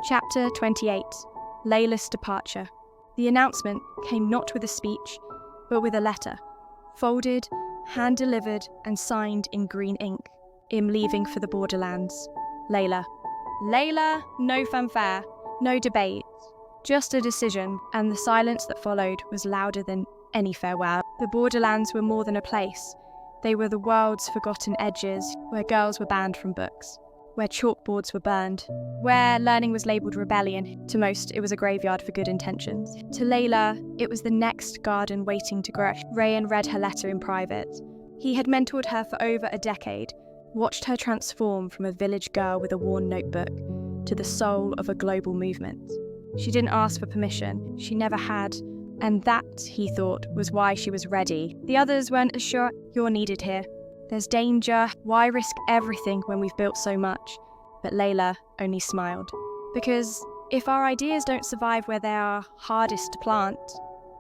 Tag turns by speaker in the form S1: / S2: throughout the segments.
S1: Chapter 28. Lela's Departure. The announcement came not with a speech, but with a letter, folded, hand-delivered and signed in green ink. I'm leaving for the borderlands. Lela. Lela, no fanfare, no debate, just a decision, and the silence that followed was louder than any farewell. The borderlands were more than a place. They were the world's forgotten edges, where girls were banned from books, where chalkboards were burned, where learning was labelled rebellion. To most, it was a graveyard for good intentions. To Lela, it was the next garden waiting to grow. Rayan read her letter in private. He had mentored her for over a decade, watched her transform from a village girl with a worn notebook to the soul of a global movement. She didn't ask for permission, she never had, and that, he thought, was why she was ready. The others weren't as sure. You're needed here. There's danger. Why risk everything when we've built so much? But Lela only smiled. Because if our ideas don't survive where they are hardest to plant,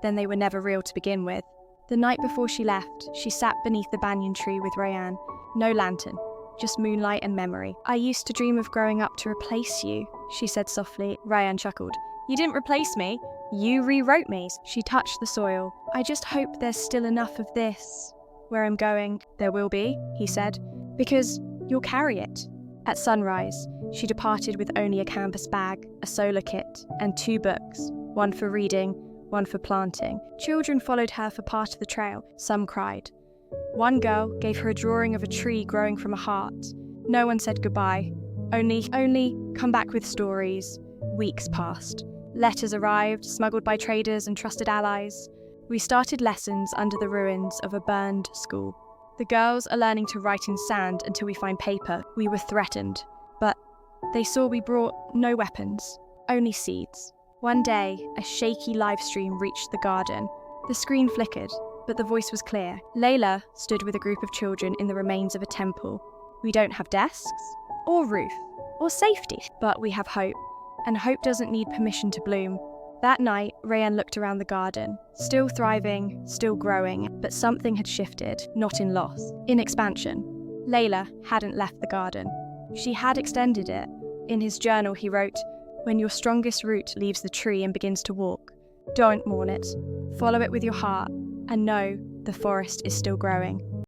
S1: then they were never real to begin with. The night before she left, she sat beneath the banyan tree with Rayan. No lantern, just moonlight and memory. I used to dream of growing up to replace you, she said softly. Rayan chuckled. You didn't replace me. You rewrote me. She touched the soil. I just hope there's still enough of this. Where I'm going, there will be, he said, because you'll carry it. At sunrise, she departed with only a canvas bag, a solar kit, and 2 books, one for reading, one for planting. Children followed her for part of the trail. Some cried. One girl gave her a drawing of a tree growing from a heart. No one said goodbye. Only come back with stories. Weeks passed. Letters arrived, smuggled by traders and trusted allies. We started lessons under the ruins of a burned school. The girls are learning to write in sand until we find paper. We were threatened, but they saw we brought no weapons, only seeds. One day, a shaky live stream reached the garden. The screen flickered, but the voice was clear. Lela stood with a group of children in the remains of a temple. We don't have desks, or roof, or safety, but we have hope. And hope doesn't need permission to bloom. That night, Rayan looked around the garden, still thriving, still growing, but something had shifted, not in loss, in expansion. Lela hadn't left the garden. She had extended it. In his journal, he wrote, "When your strongest root leaves the tree and begins to walk, don't mourn it. Follow it with your heart, and know the forest is still growing."